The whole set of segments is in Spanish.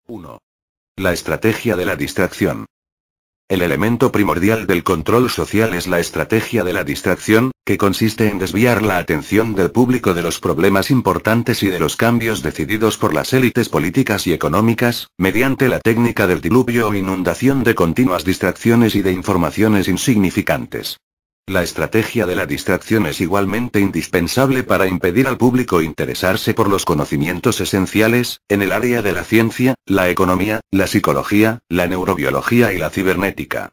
1. La estrategia de la distracción. El elemento primordial del control social es la estrategia de la distracción, que consiste en desviar la atención del público de los problemas importantes y de los cambios decididos por las élites políticas y económicas, mediante la técnica del diluvio o inundación de continuas distracciones y de informaciones insignificantes. La estrategia de la distracción es igualmente indispensable para impedir al público interesarse por los conocimientos esenciales, en el área de la ciencia, la economía, la psicología, la neurobiología y la cibernética.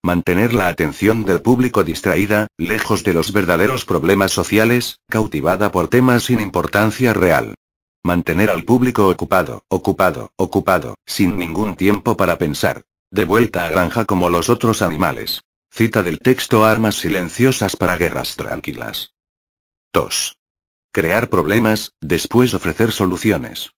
Mantener la atención del público distraída, lejos de los verdaderos problemas sociales, cautivada por temas sin importancia real. Mantener al público ocupado, sin ningún tiempo para pensar. De vuelta a granja como los otros animales. Cita del texto Armas silenciosas para guerras tranquilas. 2. Crear problemas, después ofrecer soluciones.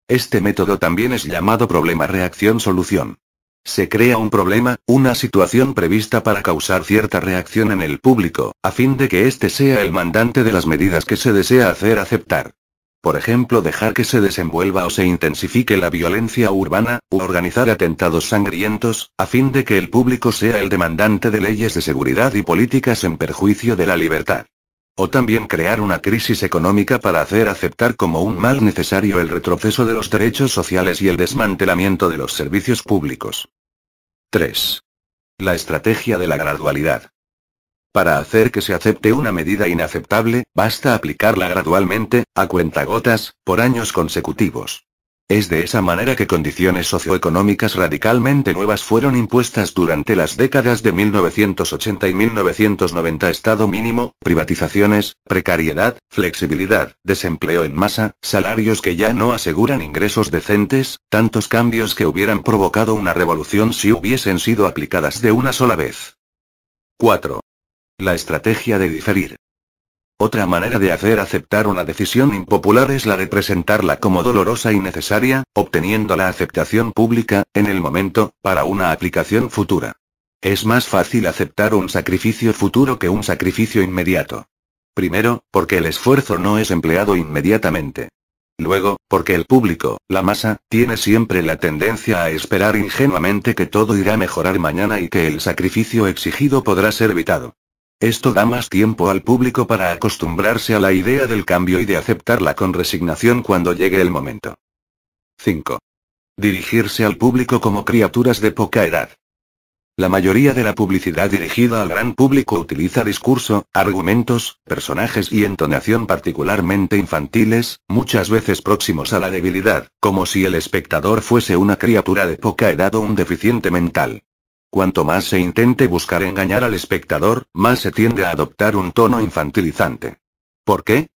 Este método también es llamado problema-reacción-solución. Se crea un problema, una situación prevista para causar cierta reacción en el público, a fin de que éste sea el mandante de las medidas que se desea hacer aceptar. Por ejemplo, dejar que se desenvuelva o se intensifique la violencia urbana, u organizar atentados sangrientos, a fin de que el público sea el demandante de leyes de seguridad y políticas en perjuicio de la libertad. O también crear una crisis económica para hacer aceptar como un mal necesario el retroceso de los derechos sociales y el desmantelamiento de los servicios públicos. 3. La estrategia de la gradualidad. Para hacer que se acepte una medida inaceptable, basta aplicarla gradualmente, a cuentagotas, por años consecutivos. Es de esa manera que condiciones socioeconómicas radicalmente nuevas fueron impuestas durante las décadas de 1980 y 1990: estado mínimo, privatizaciones, precariedad, flexibilidad, desempleo en masa, salarios que ya no aseguran ingresos decentes, tantos cambios que hubieran provocado una revolución si hubiesen sido aplicadas de una sola vez. 4. La estrategia de diferir. Otra manera de hacer aceptar una decisión impopular es la de presentarla como dolorosa y necesaria, obteniendo la aceptación pública, en el momento, para una aplicación futura. Es más fácil aceptar un sacrificio futuro que un sacrificio inmediato. Primero, porque el esfuerzo no es empleado inmediatamente. Luego, porque el público, la masa, tiene siempre la tendencia a esperar ingenuamente que todo irá a mejorar mañana y que el sacrificio exigido podrá ser evitado. Esto da más tiempo al público para acostumbrarse a la idea del cambio y de aceptarla con resignación cuando llegue el momento. 5. Dirigirse al público como criaturas de poca edad. La mayoría de la publicidad dirigida al gran público utiliza discurso, argumentos, personajes y entonación particularmente infantiles, muchas veces próximos a la debilidad, como si el espectador fuese una criatura de poca edad o un deficiente mental. Cuanto más se intente buscar engañar al espectador, más se tiende a adoptar un tono infantilizante. ¿Por qué?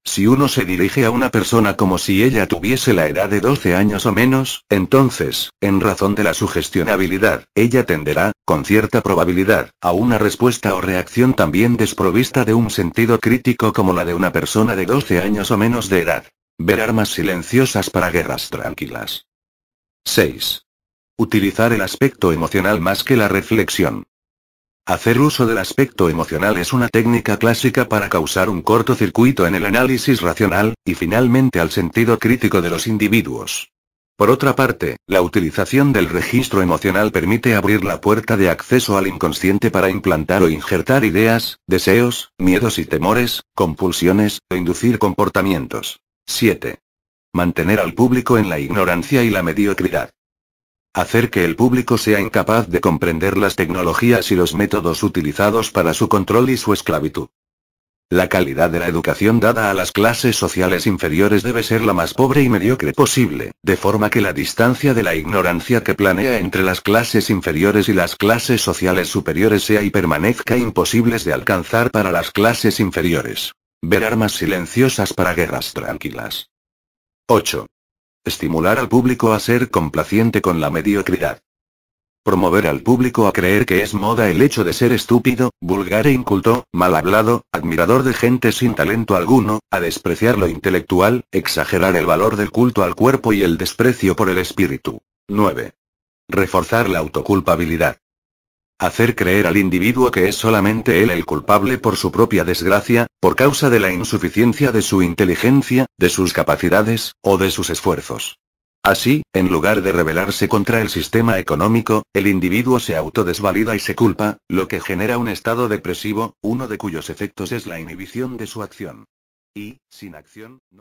Si uno se dirige a una persona como si ella tuviese la edad de 12 años o menos, entonces, en razón de la sugestionabilidad, ella tenderá, con cierta probabilidad, a una respuesta o reacción también desprovista de un sentido crítico como la de una persona de 12 años o menos de edad. Ver Armas silenciosas para guerras tranquilas. 6. Utilizar el aspecto emocional más que la reflexión. Hacer uso del aspecto emocional es una técnica clásica para causar un cortocircuito en el análisis racional, y finalmente al sentido crítico de los individuos. Por otra parte, la utilización del registro emocional permite abrir la puerta de acceso al inconsciente para implantar o injertar ideas, deseos, miedos y temores, compulsiones, o inducir comportamientos. 7. Mantener al público en la ignorancia y la mediocridad. Hacer que el público sea incapaz de comprender las tecnologías y los métodos utilizados para su control y su esclavitud. La calidad de la educación dada a las clases sociales inferiores debe ser la más pobre y mediocre posible, de forma que la distancia de la ignorancia que planea entre las clases inferiores y las clases sociales superiores sea y permanezca imposibles de alcanzar para las clases inferiores. Ver Armas silenciosas para guerras tranquilas. 8. Estimular al público a ser complaciente con la mediocridad. Promover al público a creer que es moda el hecho de ser estúpido, vulgar e inculto, mal hablado, admirador de gente sin talento alguno, a despreciar lo intelectual, exagerar el valor del culto al cuerpo y el desprecio por el espíritu. 9. Reforzar la autoculpabilidad. Hacer creer al individuo que es solamente él el culpable por su propia desgracia, por causa de la insuficiencia de su inteligencia, de sus capacidades, o de sus esfuerzos. Así, en lugar de rebelarse contra el sistema económico, el individuo se autodesvalida y se culpa, lo que genera un estado depresivo, uno de cuyos efectos es la inhibición de su acción. Y, sin acción, no